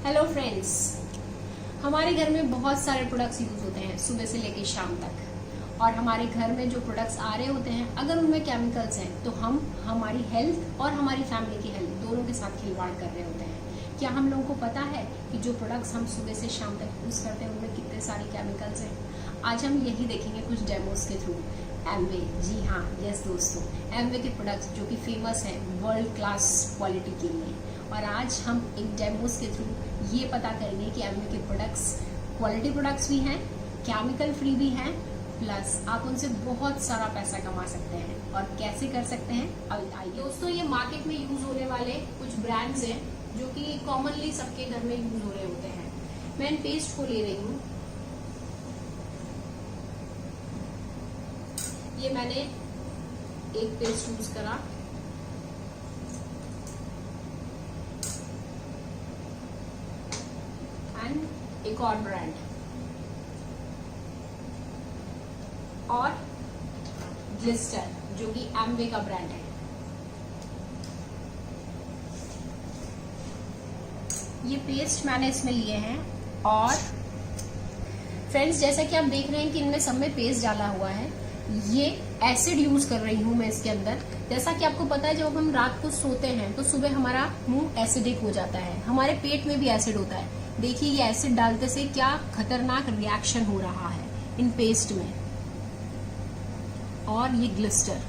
Hello friends, हमारे घर में बहुत सारे प्रोडक्ट्स यूज होते हैं सुबह से लेकर शाम तक। और हमारे घर में जो प्रोडक्ट्स आ रहे होते हैं, अगर उनमें केमिकल्स हैं तो हम हमारी हेल्थ और हमारी फैमिली की हेल्थ दोनों के साथ खिलवाड़ कर रहे होते हैं। क्या हम लोगों को पता है कि जो प्रोडक्ट्स हम सुबह से शाम तक यूज करते हैं उनमें कितने सारे केमिकल्स हैं? आज हम यही देखेंगे कुछ डेमोस के थ्रू। एमवे, जी हाँ, यस दोस्तों, एमवे के प्रोडक्ट्स जो कि फेमस है वर्ल्ड क्लास क्वालिटी के लिए। और आज हम एक डेमोस के थ्रू ये पता करेंगे कि एमवे के प्रोडक्ट्स क्वालिटी प्रोडक्ट्स भी हैं, केमिकल फ्री भी हैं, प्लस आप उनसे बहुत सारा पैसा कमा सकते हैं। और कैसे कर सकते हैं, अब आइए दोस्तों। ये मार्केट में यूज होने वाले कुछ ब्रांड्स हैं जो कि कॉमनली सबके घर में यूज हो रहे होते हैं। मैं इन पेस्ट को ले रही हूँ। ये मैंने एक पेस्ट यूज करा, एंड एक और ब्रांड और ग्लिस्टर जो कि एमवे का ब्रांड है। ये पेस्ट मैंने इसमें लिए हैं। और फ्रेंड्स, जैसा कि आप देख रहे हैं कि इनमें सब में पेस्ट डाला हुआ है। ये एसिड यूज कर रही हूं मैं इसके अंदर। जैसा कि आपको पता है, जब हम रात को सोते हैं तो सुबह हमारा मुंह एसिडिक हो जाता है, हमारे पेट में भी एसिड होता है। देखिए, ये एसिड डालते से क्या खतरनाक रिएक्शन हो रहा है इन पेस्ट में। और ये ग्लिस्टर।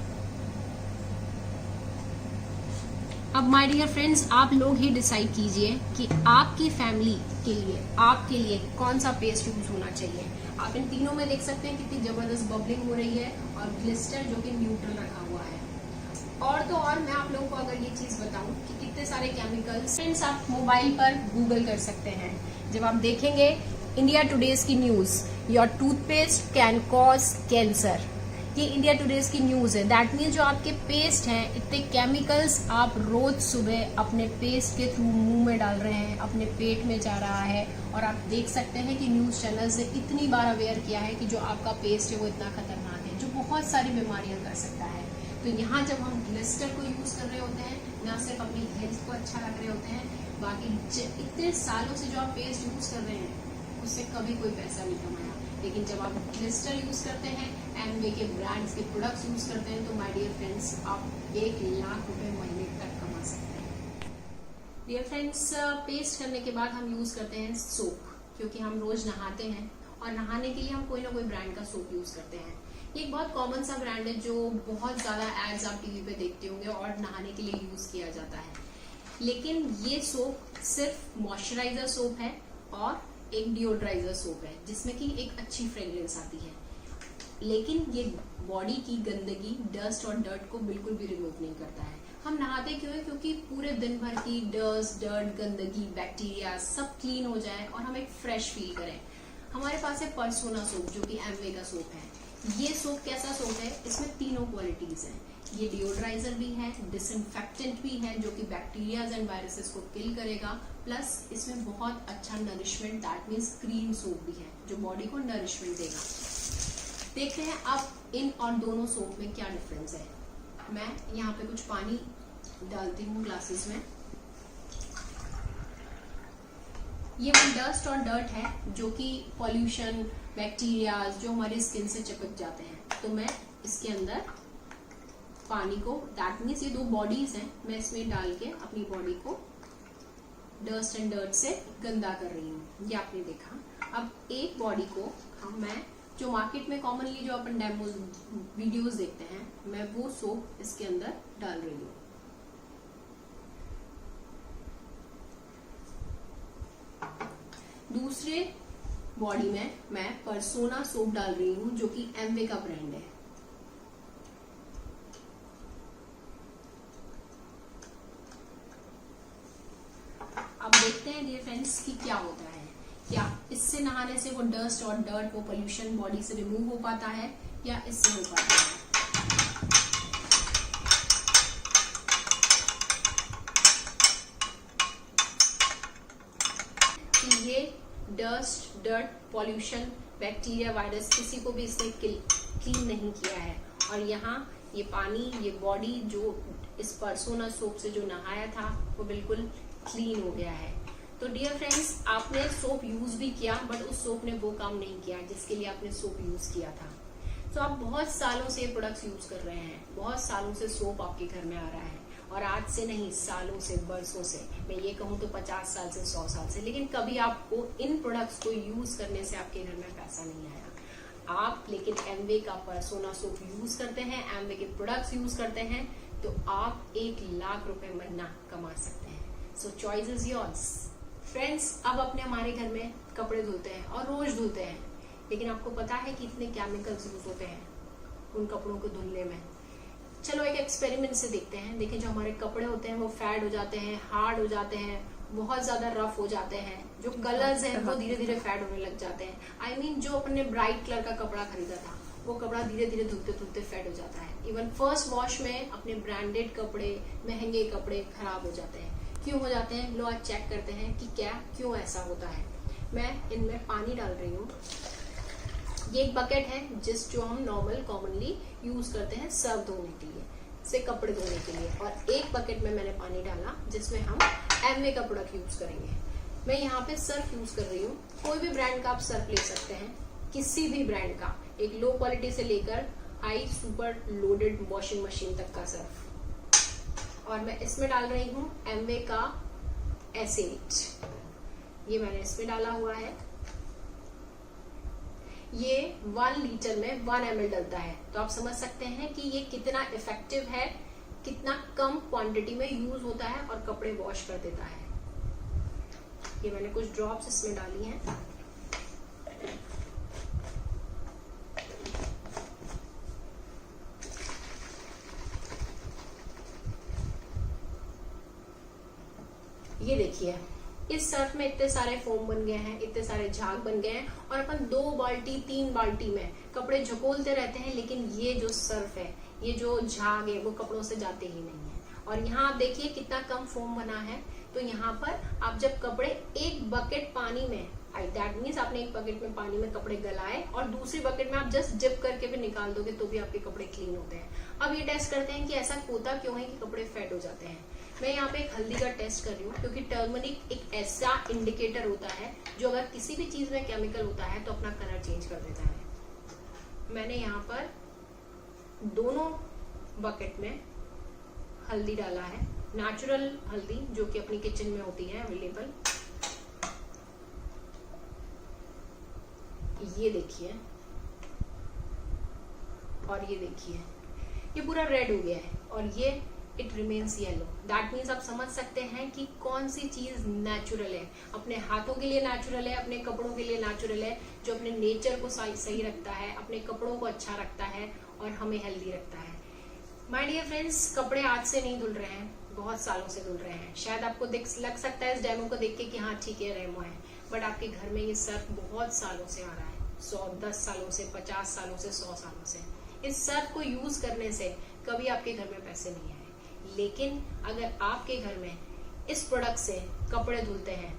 अब माय डियर फ्रेंड्स, आप लोग ही डिसाइड कीजिए कि आपकी फैमिली के लिए कौन सा पेस्ट यूज होना चाहिए। आप इन तीनों में देख सकते हैं कितनी जबरदस्त बबलिंग हो रही है, और ग्लिस्टर जो कि न्यूट्रल रखा हुआ है। और तो और मैं आप लोगों को अगर ये चीज बताऊं कि कितने सारे केमिकल्स, फ्रेंड्स आप मोबाइल पर गूगल कर सकते हैं। जब आप देखेंगे इंडिया टुडेज की news, your toothpaste can cause cancer, ये इंडिया टुडेज की न्यूज है। दैट मीन्स जो आपके पेस्ट हैं, इतने केमिकल्स आप रोज सुबह अपने पेस्ट के थ्रू मुंह में डाल रहे हैं, अपने पेट में जा रहा है। और आप देख सकते हैं कि न्यूज चैनल्स ने इतनी बार अवेयर किया है कि जो आपका पेस्ट है वो इतना खतरनाक है, जो बहुत सारी बीमारियां कर सकता है। तो यहाँ जब हम ग्लिस्टर को यूज कर रहे होते हैं, न सिर्फ अपनी हेल्थ को अच्छा लग रहे होते हैं, बाकी इतने सालों से जो आप पेस्ट यूज कर रहे हैं उससे कभी कोई पैसा नहीं कमाया। लेकिन जब आप ग्लिस्टर यूज करते हैं, एमवे के ब्रांड्स के प्रोडक्ट्स यूज करते हैं, तो माय डियर फ्रेंड्स आप 1 लाख रुपए महीने तक कमा सकते हैं। डियर फ्रेंड्स, पेस्ट करने के बाद हम यूज करते हैं सोप, क्योंकि हम रोज नहाते हैं और नहाने के लिए हम कोई ना कोई ब्रांड का सोप यूज करते हैं। ये एक बहुत कॉमन सा ब्रांड है जो बहुत ज्यादा एड्स आप टीवी पे देखते होंगे और नहाने के लिए यूज किया जाता है। लेकिन ये सोप सिर्फ मॉइस्चराइजर सोप है और एक डिओड्राइजर सोप है, जिसमें कि एक अच्छी फ्रेग्रेंस आती है। लेकिन ये बॉडी की गंदगी, डस्ट और डर्ट को बिल्कुल भी रिमूव नहीं करता है। हम नहाते क्यों है? क्योंकि पूरे दिन भर की डर्ट, गंदगी, बैक्टीरिया सब क्लीन हो जाए और हम एक फ्रेश फील करें। हमारे पास है परसोना सोप जो कि एमवे का सोप है। ये सोप कैसा सोप है? इसमें तीनों क्वालिटीज हैं। ये डिओड्राइजर भी है, डिसइंफेक्टेंट भी है जो कि बैक्टीरियाज एंड वायरसेस को किल करेगा, प्लस इसमें बहुत अच्छा nourishment, that means cream soap भी है जो बॉडी को नरिशमेंट देगा। देखते हैं अब इन और दोनों सोप में क्या डिफरेंस है। मैं यहाँ पे कुछ पानी डालती हूँ ग्लासेस में। ये वो डस्ट और डर्ट है जो कि पॉल्यूशन, बैक्टीरिया जो हमारी स्किन से चिपक जाते हैं। तो मैं इसके अंदर पानी को, दैट मीन्स ये 2 बॉडीज हैं, मैं इसमें डाल के अपनी बॉडी को डस्ट एंड डर्ट से गंदा कर रही हूँ। ये आपने देखा। अब एक बॉडी को मैं जो मार्केट में कॉमनली जो अपन डेमो वीडियोस देखते हैं, मैं वो सोप इसके अंदर डाल रही हूँ। दूसरे बॉडी में मैं परसोना सोप डाल रही हूँ जो कि एमवे का ब्रांड है। अब देखते हैं डियर फ्रेंड्स कि क्या होता है। क्या इससे नहाने से वो डस्ट और डर्ट, वो पोल्यूशन बॉडी से रिमूव हो पाता है या इससे हो पाता है? कि ये dust, dirt, pollution, bacteria, virus किसी को भी इसने क्लीन नहीं किया है। और यहाँ ये पानी, ये बॉडी जो इस परसोना सोप से जो नहाया था वो बिल्कुल क्लीन हो गया है। तो डियर फ्रेंड्स, आपने सोप यूज भी किया बट उस सोप ने वो काम नहीं किया जिसके लिए आपने सोप यूज किया था। तो आप बहुत सालों से प्रोडक्ट्स यूज कर रहे हैं, बहुत सालों से सोप आपके घर में आ रहा है, और आज से नहीं, सालों से, बरसों से, मैं ये कहूँ तो 50 साल से, 100 साल से, लेकिन कभी आपको इन प्रोडक्ट्स को यूज करने से आपके घर में पैसा नहीं आया। आप लेकिन एमवे का परसोना सोप यूज करते हैं, एमवे के प्रोडक्ट्स यूज करते हैं, तो आप 1 लाख रुपए महीना कमा सकते हैं। सो चॉइस इज योर्स। फ्रेंड्स, अब अपने हमारे घर में कपड़े धुलते हैं और रोज धुलते हैं, लेकिन आपको पता है कि इतने केमिकल्स यूज होते हैं उन कपड़ों को धुलने में। चलो एक एक्सपेरिमेंट से देखते हैं। देखिए, जो हमारे कपड़े होते हैं वो फैड हो जाते हैं, हार्ड हो जाते हैं, बहुत ज्यादा रफ हो जाते हैं, जो कलर्स हैं वो धीरे धीरे फैड होने लग जाते हैं। आई मीन जो अपने ब्राइट कलर का कपड़ा खरीदा था वो कपड़ा धीरे धीरे धुलते धुलते फैड हो जाता है। इवन फर्स्ट वॉश में अपने ब्रांडेड कपड़े, महंगे कपड़े खराब हो जाते हैं। क्यों हो जाते हैं? लो आज चेक करते हैं कि क्यों ऐसा होता है। मैं इनमें पानी डाल रही हूँ। ये एक बकेट है जो हम नॉर्मल कॉमनली यूज करते हैं सर्व धोने के लिए, से कपड़े धोने के लिए, और एक बकेट में मैंने पानी डाला जिसमें हम एमवे का प्रोडक्ट यूज करेंगे। मैं यहाँ पे सर्फ यूज कर रही हूँ। कोई भी ब्रांड का आप सर्फ ले सकते हैं, किसी भी ब्रांड का, एक लो क्वालिटी से लेकर high super loaded washing machine तक का सर्फ। और मैं इसमें डाल रही हूँ एमवे का एस8, ये मैंने इसमें डाला हुआ है। ये 1 लीटर में 1 ml डलता है, तो आप समझ सकते हैं कि ये कितना इफेक्टिव है, कितना कम क्वांटिटी में यूज होता है और कपड़े वॉश कर देता है। ये मैंने कुछ ड्रॉप्स इसमें डाली हैं। ये देखिए, इस सर्फ में इतने सारे फोम बन गए हैं, इतने सारे झाग बन गए हैं, और अपन 2 बाल्टी 3 बाल्टी में कपड़े झकोलते रहते हैं, लेकिन ये जो सर्फ है, ये जो झाग है, वो कपड़ों से जाते ही नहीं है। और यहाँ आप देखिए कितना कम फोम बना है। तो यहाँ पर आप जब कपड़े एक बकेट पानी में, दैट मीन्स आपने एक बकेट में पानी में कपड़े गलाए और दूसरी बकेट में आप जस्ट डिप करके भी निकाल दोगे तो भी आपके कपड़े क्लीन होते हैं। अब ये टेस्ट करते हैं कि ऐसा होता क्यों है कि कपड़े फेड हो जाते हैं। मैं यहाँ पे एक हल्दी का टेस्ट कर रही हूँ, क्योंकि टर्मरिक एक ऐसा इंडिकेटर होता है जो अगर किसी भी चीज में केमिकल होता है तो अपना कलर चेंज कर देता है। मैंने यहाँ पर दोनों बकेट में हल्दी डाला है, नेचुरल हल्दी जो कि अपनी किचन में होती है अवेलेबल। ये देखिए, और ये देखिए, ये पूरा रेड हो गया है और ये it remains yellow. That means आप समझ सकते हैं कि कौन सी चीज नेचुरल है, अपने हाथों के लिए नेचुरल है, अपने कपड़ों के लिए नेचुरल है, जो अपने नेचर को सही रखता है, अपने कपड़ों को अच्छा रखता है और हमें हेल्दी रखता है। माय डियर फ्रेंड्स, कपड़े आज से नहीं धुल रहे हैं, बहुत सालों से धुल रहे हैं। शायद आपको लग सकता है इस डेमो को देख के कि हाँ ठीक है, रेमो है, बट आपके घर में ये सर्फ बहुत सालों से आ रहा है, 10 सालों से, 50 सालों से, 100 सालों से। इस सर्फ को यूज करने से कभी आपके घर में पैसे नहीं आए, लेकिन अगर आपके घर में इस प्रोडक्ट से कपड़े धुलते हैं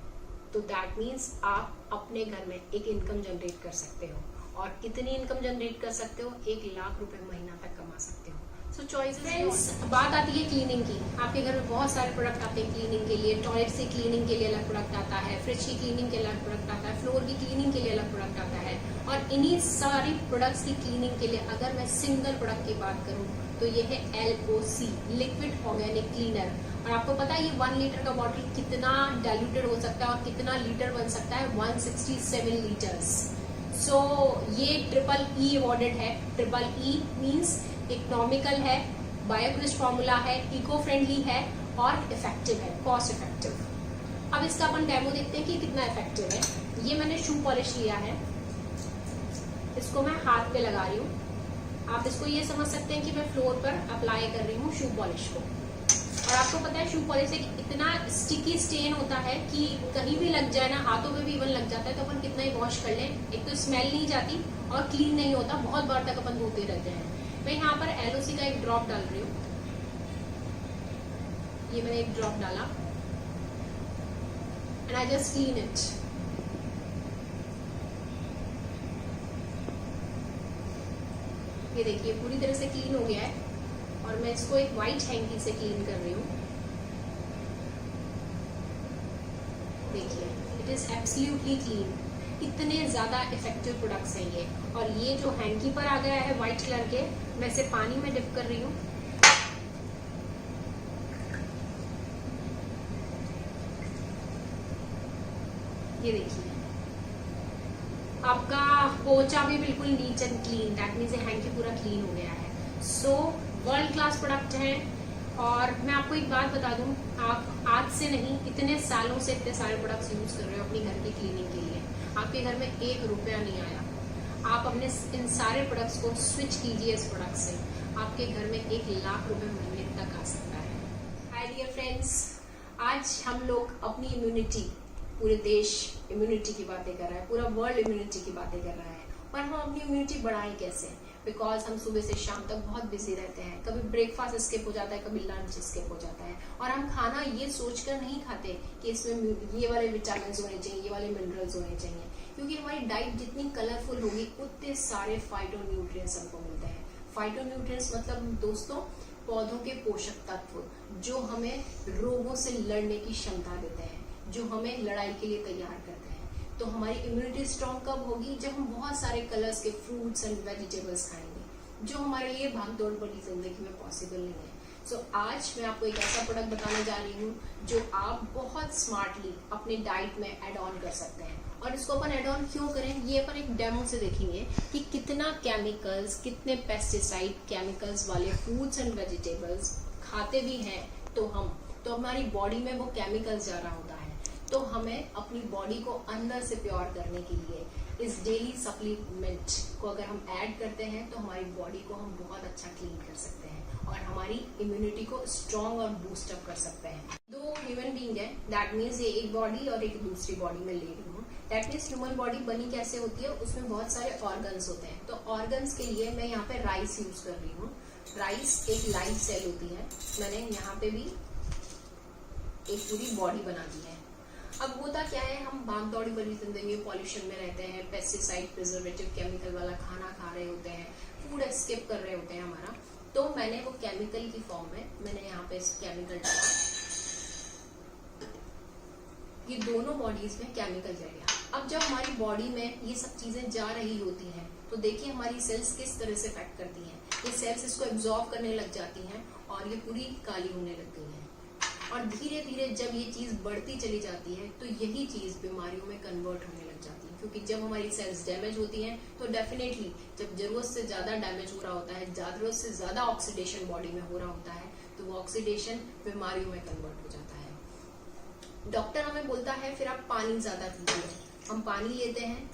तो दैट मीन्स आप अपने घर में एक इनकम जनरेट कर सकते हो। और कितनी इनकम जनरेट कर सकते हो? 1 लाख रुपए महीना तक कमा सकते हो। सो चॉइस फ्रेंड्स, बात आती है क्लीनिंग की। आपके घर में बहुत सारे प्रोडक्ट आते हैं क्लीनिंग के लिए। टॉयलेट से क्लीनिंग के लिए अलग प्रोडक्ट आता है, फ्रिज की क्लीनिंग के लिए अलग प्रोडक्ट आता है, फ्लोर की क्लीनिंग के लिए अलग प्रोडक्ट आता है। और इन्हीं सारी प्रोडक्ट्स की क्लीनिंग के लिए अगर मैं सिंगल प्रोडक्ट की बात करूं तो ये है LOC, लिक्विड ऑर्गेनिक क्लीनर। और आपको पता है ये 1 लीटर का बॉटल कितना डाइल्यूटेड हो सकता है और कितना लीटर बन सकता है? 167 लीटर्स। सो ये EEE अवॉर्डेड है। EEE मीन्स इकोनॉमिकल है, बायोक्रिस्ट फॉर्मूला है, इको फ्रेंडली है और इफेक्टिव है, कॉस्ट इफेक्टिव। अब इसका अपन डेमो देखते हैं कि कितना इफेक्टिव है। ये मैंने शू पॉलिश लिया है, इसको मैं हाथ पे लगा रही हूँ। आप इसको ये समझ सकते हैं कि मैं फ्लोर पर अप्लाई कर रही हूँ शू पॉलिश को। और आपको पता है शू पॉलिश एक इतना स्टिकी स्टेन होता है कि कहीं भी लग जाए ना, हाथों पे भी इवन लग जाता है, तो अपन कितना ही वॉश कर लें, एक तो स्मेल नहीं जाती और क्लीन नहीं होता, बहुत बार तक अपन धोते रहते हैं। मैं यहाँ पर LOC का एक ड्रॉप डाल रही हूँ। ये मैंने एक ड्रॉप डाला and I just clean it. ये देखिए पूरी तरह से क्लीन हो गया है और मैं इसको एक व्हाइट हैंकी से क्लीन कर रही हूँ। देखिए, इट इज एब्सोल्युटली क्लीन। इतने ज्यादा इफेक्टिव प्रोडक्ट्स हैं ये। और ये जो हैंडकीपर आ गया है व्हाइट कलर के, मैं इसे पानी में डिप कर रही हूँ। ये देखिए, आपका पोचा भी बिल्कुल neat and clean, that means ये हैंकी पूरा क्लीन हो गया है। सो वर्ल्ड क्लास प्रोडक्ट है। और मैं आपको एक बात बता दूं, आप आज से नहीं, इतने सालों से इतने सारे प्रोडक्ट्स यूज कर रहे हो अपनी घर की क्लीनिंग के लिए। आपके घर में 1 रुपया नहीं आया। आप अपने इन सारे प्रोडक्ट्स को स्विच कीजिए इस प्रोडक्ट से, आपके घर में 1 लाख रुपए महीने तक आ सकता है। हाय डियर फ्रेंड्स, आज हम लोग अपनी इम्यूनिटी, पूरे देश इम्यूनिटी की बातें कर रहा है, पूरा वर्ल्ड इम्यूनिटी की बातें कर रहा है। पर हम अपनी इम्यूनिटी बढ़ाएं कैसे? बिकॉज हम सुबह से शाम तक बहुत बिजी रहते हैं। कभी ब्रेकफास्ट स्किप हो जाता है, कभी लंच स्किप हो जाता है। और हम खाना ये सोचकर नहीं खाते कि इसमें ये वाले विटामिन होने चाहिए, ये वाले मिनरल्स होने चाहिए। क्योंकि हमारी डाइट जितनी कलरफुल होगी, उतने सारे फाइटोन्यूट्रिएंट्स हमको मिलते हैं। फाइटोन्यूट्रिएंट्स मतलब दोस्तों पौधों के पोषक तत्व, जो हमें रोगों से लड़ने की क्षमता देते हैं, जो हमें लड़ाई के लिए तैयार करते हैं। तो हमारी इम्यूनिटी स्ट्रांग कब होगी? जब हम बहुत सारे कलर्स के फ्रूट्स एंड वेजिटेबल्स खाएंगे, जो हमारे लिए भागदौड़ भरी जिंदगी में पॉसिबल नहीं है। सो आज मैं आपको एक ऐसा प्रोडक्ट बताने जा रही हूँ जो आप बहुत स्मार्टली अपने डाइट में एड ऑन कर सकते हैं। और इसको अपन एड ऑन क्यों करें, ये अपन एक डेमो से देखेंगे कि कितना केमिकल्स, कितने पेस्टिसाइड केमिकल्स वाले फ्रूट्स एंड वेजिटेबल्स खाते भी हैं तो हमारी बॉडी में वो केमिकल्स जा रहा होता है। तो हमें अपनी बॉडी को अंदर से प्योर करने के लिए इस डेली सप्लीमेंट को अगर हम ऐड करते हैं तो हमारी बॉडी को हम बहुत अच्छा क्लीन कर सकते हैं और हमारी इम्यूनिटी को स्ट्रॉन्ग और बूस्ट अप कर सकते हैं। 2 ह्यूमन बीइंग है, दैट मीन्स ये एक बॉडी और एक दूसरी बॉडी में ले रही हूँ। दैट मीन्स ह्यूमन बॉडी बनी कैसे होती है? उसमें बहुत सारे ऑर्गन्स होते हैं। तो ऑर्गन्स के लिए मैं यहाँ पे राइस यूज कर रही हूँ। राइस एक लाइव सेल होती है। मैंने यहाँ पे भी एक पूरी बॉडी बना दी है। अब होता क्या है, हम भागदौड़ी भरी जिंदगी में पॉल्यूशन में रहते हैं, पेस्टिसाइड प्रिजर्वेटिव केमिकल वाला खाना खा रहे होते हैं, फूड स्किप कर रहे होते हैं हमारा। तो मैंने वो केमिकल की फॉर्म में मैंने यहाँ पे केमिकल डाला, ये दोनों बॉडीज में केमिकल जा गया। अब जब हमारी बॉडी में ये सब चीजें जा रही होती हैं तो देखिए हमारी सेल्स किस तरह से इफेक्ट करती हैं। ये सेल्स इसको एब्जॉर्ब करने लग जाती हैं और ये पूरी काली होने लग गई है। और धीरे धीरे जब ये चीज बढ़ती चली जाती है तो यही चीज बीमारियों में कन्वर्ट होने लग जाती है। क्योंकि जब हमारी सेल्स डैमेज होती हैं तो डेफिनेटली जब जरूरत से ज्यादा डैमेज हो रहा होता है, जरूरत से ज्यादा ऑक्सीडेशन बॉडी में हो रहा होता है, तो वो ऑक्सीडेशन बीमारियों में कन्वर्ट हो जाता है। डॉक्टर हमें बोलता है फिर आप पानी ज्यादा पीजिए। हम पानी लेते हैं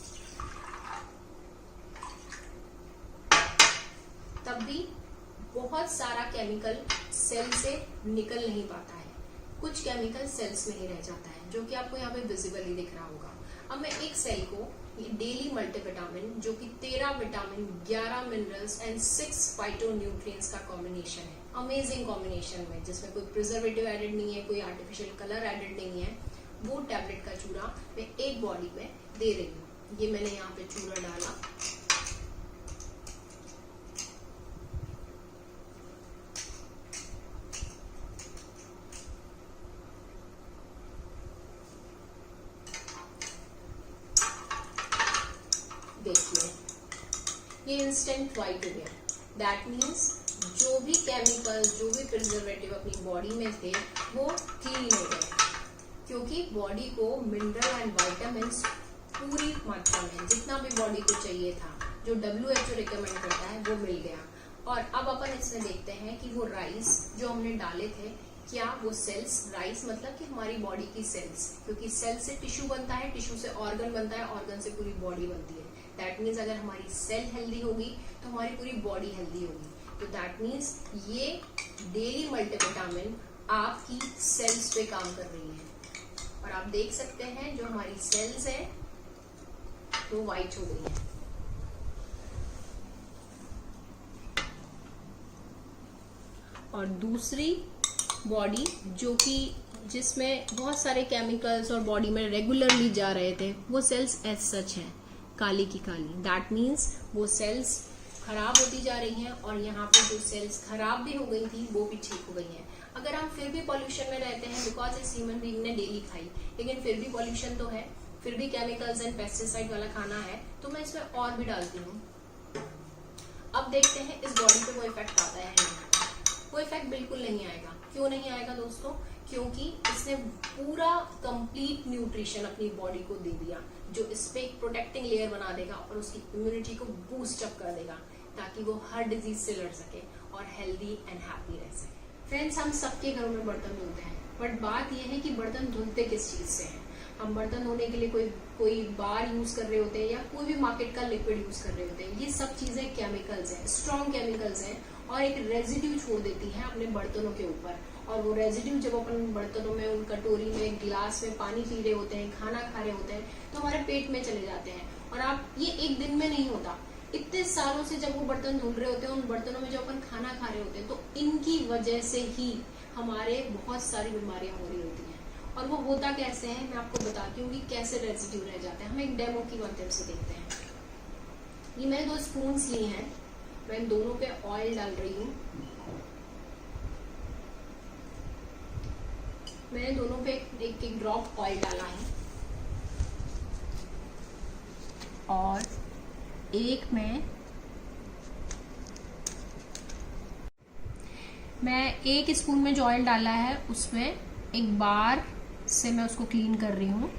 तब भी बहुत सारा केमिकल सेल से निकल नहीं पाता है। कुछ केमिकल सेल्स में ही रह जाता है, जो कि आपको यहाँ पे विजिबली दिख रहा होगा। अब मैं एक सेल को ये डेली मल्टीविटामिन, जो कि 13 विटामिन, 11 मिनरल्स एंड 6 फाइटोन्यूट्रिएंट्स का कॉम्बिनेशन है, अमेजिंग कॉम्बिनेशन में, जिसमें कोई प्रिजर्वेटिव एडेड नहीं है, कोई आर्टिफिशियल कलर एडेड नहीं है, वो टैबलेट का चूरा मैं एक बॉडी में दे रही हूँ। ये मैंने यहाँ पे चूरा डाला, देखिए ये इंस्टेंट व्हाइट हो गया। दैट मीन्स जो भी केमिकल, जो भी प्रिजर्वेटिव अपनी बॉडी में थे वो क्लीन हो गए, क्योंकि बॉडी को मिनरल एंड विटामिन्स पूरी मात्रा में जितना भी बॉडी को चाहिए था, जो WHO रिकमेंड करता है, वो मिल गया। और अब अपन इसमें देखते हैं कि वो राइस जो हमने डाले थे, क्या वो सेल्स, राइस मतलब कि हमारी बॉडी की सेल्स, क्योंकि सेल से टिश्यू बनता है, टिश्यू से ऑर्गन बनता है, ऑर्गन से पूरी बॉडी बनती है। दैट मीन्स अगर हमारी सेल हेल्दी होगी तो हमारी पूरी बॉडी हेल्दी होगी। तो दैट मीन्स ये डेली मल्टीविटामिन आपकी सेल्स पे काम कर रही है। और आप देख सकते हैं जो हमारी सेल्स है वो व्हाइट हो गई है। और दूसरी बॉडी जो कि जिसमें बहुत सारे केमिकल्स और बॉडी में रेगुलरली जा रहे थे, वो सेल्स एज सच हैं, काली की काली। दैट मीन्स वो सेल्स खराब होती जा रही हैं और यहाँ पे जो सेल्स खराब भी हो गई थी वो भी ठीक हो गई हैं। अगर हम फिर भी पॉल्यूशन में रहते हैं, बिकॉज इस ह्यूमन बीइंग ने डेली खाई, लेकिन फिर भी पॉल्यूशन तो है, फिर भी केमिकल्स एंड पेस्टिसाइड वाला खाना है, तो मैं इसमें और भी डालती हूँ। अब देखते हैं इस बॉडी पे वो इफेक्ट आता है नहीं। वो इफेक्ट बिल्कुल नहीं आएगा। क्यों नहीं आएगा दोस्तों? क्योंकि इसने पूरा कंप्लीट न्यूट्रिशन अपनी बॉडी को दे दिया, जो इस पे एक प्रोटेक्टिंग लेयर बना देगा और उसकी इम्यूनिटी को बूस्ट अप कर देगा, ताकि वो हर डिजीज से लड़ सके और हेल्दी एंड हैप्पी रह सके। फ्रेंड्स, हम सबके घरों में बर्तन धुलते हैं, बट बात यह है कि बर्तन धुलते किस चीज से हैं। हम बर्तन धोने के लिए कोई बार यूज कर रहे होते हैं या कोई भी मार्केट का लिक्विड यूज कर रहे होते हैं। ये सब चीजें केमिकल्स हैं, स्ट्रॉन्ग केमिकल्स हैं, और एक रेजिड्यू छोड़ देती है अपने बर्तनों के ऊपर। और वो रेजिड्यू जब अपन बर्तनों में, उन कटोरी में, गिलास में पानी पी रहे होते हैं, खाना खा रहे होते हैं, तो हमारे पेट में चले जाते हैं। और आप ये एक दिन में नहीं होता, इतने सालों से जब वो बर्तन धुल रहे होते हैं, उन बर्तनों में जब अपन खाना खा रहे होते हैं, तो इनकी वजह से ही हमारे बहुत सारी बीमारियां हो रही होती हैं। और वो होता कैसे है, मैं आपको बताती हूँ कि कैसे रेजिड्यू रह जाते हैं। हम एक डेमो की माध्यम से देखते हैं। ये मैंने 2 स्पून्स लिए हैं, मैं इन दोनों पे ऑयल डाल रही हूँ। मैंने दोनों पे एक एक ड्रॉप ऑयल डाला है, और एक मैं 1 स्पून में जो ऑयल डाला है उसमें एक बार से मैं उसको क्लीन कर रही हूँ,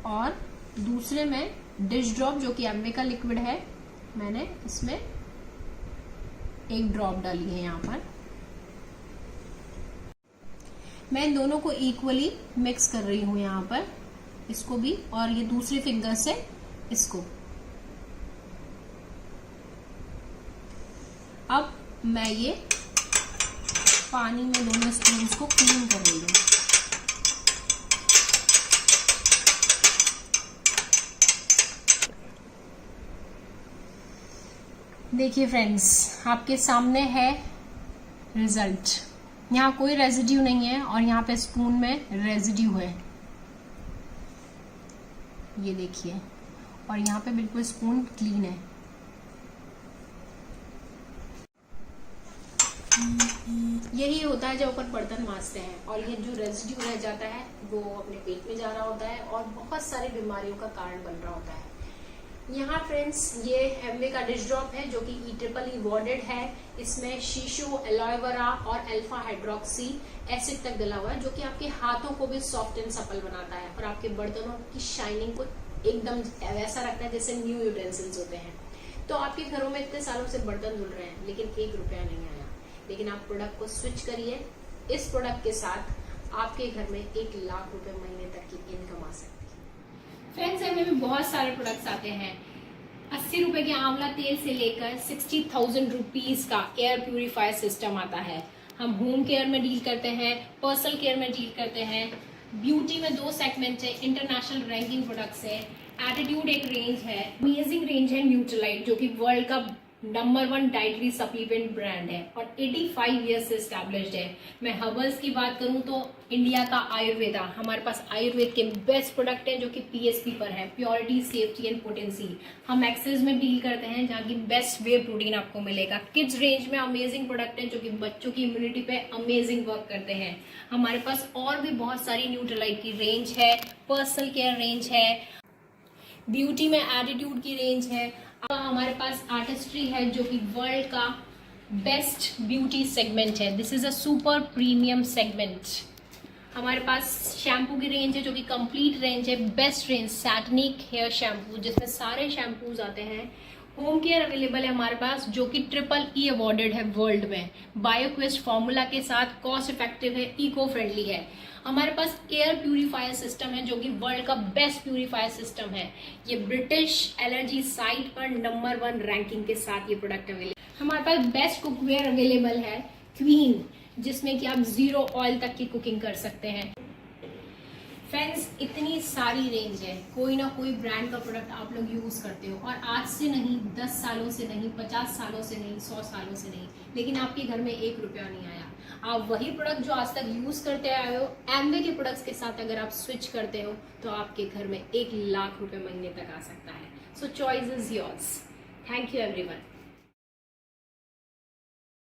और दूसरे में डिश ड्रॉप जो कि एम्वे का लिक्विड है, मैंने इसमें 1 ड्रॉप डाली है। यहाँ पर मैं इन दोनों को इक्वली मिक्स कर रही हूँ, यहाँ पर इसको भी, और ये दूसरे फिंगर से इसको। अब मैं ये पानी में दोनों स्पून्स को क्लीन कर रही हूँ। देखिए फ्रेंड्स, आपके सामने है रिजल्ट। यहाँ कोई रेजिड्यू नहीं है, और यहाँ पे स्पून में रेजिड्यू है, ये देखिए, और यहाँ पे बिल्कुल स्पून क्लीन है। यही होता है जब अपन बर्तन मांजते हैं, और ये जो रेजिड्यू रह जाता है वो अपने पेट में जा रहा होता है और बहुत सारी बीमारियों का कारण बन रहा होता है। यहाँ फ्रेंड्स, ये एम्वे का डिश ड्रॉप है जो कि EEE अवॉर्डेड है। इसमें शीशो, एलोवेरा और अल्फा हाइड्रोक्सी एसिड तक डला हुआ है, जो कि आपके हाथों को भी सॉफ्ट एंड सपल बनाता है और आपके बर्तनों की शाइनिंग को एकदम वैसा रखता है जैसे न्यू यूटेंसिल्स होते हैं। तो आपके घरों में इतने सालों से बर्तन धुल रहे हैं, लेकिन 1 रुपया नहीं आया। लेकिन आप प्रोडक्ट को स्विच करिए, इस प्रोडक्ट के साथ आपके घर में 1 लाख रुपए महीने तक की इनकम आ सकती है। फ्रेंड्स, एम्वे में बहुत सारे प्रोडक्ट्स आते हैं। 80 रुपए के आंवला तेल से लेकर 60,000 रुपीज का एयर प्यूरिफायर सिस्टम आता है। हम होम केयर में डील करते हैं, पर्सनल केयर में डील करते हैं। ब्यूटी में 2 सेगमेंट है, इंटरनेशनल रैंकिंग प्रोडक्ट्स है। एटीट्यूड एक रेंज है, अमेजिंग रेंज है न्यूट्रीलाइट, जो कि वर्ल्ड का नंबर 1 डाइटरी सप्लीमेंट ब्रांड है और 85 ईयर्स से एस्टैब्लिश्ड है। मैं हर्बल्स की बात करूं तो इंडिया का आयुर्वेदा, हमारे पास आयुर्वेद के बेस्ट प्रोडक्ट हैं जो कि PSP पर है, प्योरिटी, सेफ्टी एंड पोटेंसी। हम एक्सेस में डील करते हैं जहाँ की बेस्ट वे प्रोटीन आपको मिलेगा। किड्स रेंज में अमेजिंग प्रोडक्ट है जो कि बच्चों की इम्यूनिटी पे अमेजिंग वर्क करते हैं। हमारे पास और भी बहुत सारी न्यूट्रीलाइट की रेंज है, पर्सनल केयर रेंज है, ब्यूटी में एटीट्यूड की रेंज है। हमारे पास आर्टिस्ट्री है जो कि वर्ल्ड का बेस्ट ब्यूटी सेगमेंट है। This is a super premium segment. हमारे पास शैम्पू की रेंज है जो कि कंप्लीट रेंज है, best range Satinique hair shampoo, जिसमें सारे शैम्पूज आते हैं। होम केयर अवेलेबल है हमारे पास जो कि EEE अवॉर्डेड है वर्ल्ड में, बायोक्विस्ट फॉर्मूला के साथ, कॉस्ट इफेक्टिव है, इको फ्रेंडली है। हमारे पास एयर प्यूरिफायर सिस्टम है जो कि वर्ल्ड का बेस्ट प्यूरिफायर सिस्टम है। ये ब्रिटिश एलर्जी साइट पर नंबर 1 रैंकिंग के साथ ये प्रोडक्ट अवेलेबल। हमारे पास बेस्ट कुकवेयर अवेलेबल है, क्वीन, जिसमें कि आप 0 ऑयल तक की कुकिंग कर सकते हैं। फ्रेंड्स, इतनी सारी रेंज है, कोई ना कोई ब्रांड का प्रोडक्ट आप लोग यूज करते हो, और आज से नहीं, 10 सालों से नहीं, 50 सालों से नहीं, 100 सालों से नहीं, लेकिन आपके घर में 1 रुपया नहीं आया। आप वही प्रोडक्ट जो आज तक यूज करते आए हो, एम्वे के प्रोडक्ट्स के साथ अगर आप स्विच करते हो तो आपके घर में 1 लाख रुपए महीने तक आ सकता है। सो choice is yours. Thank you everyone.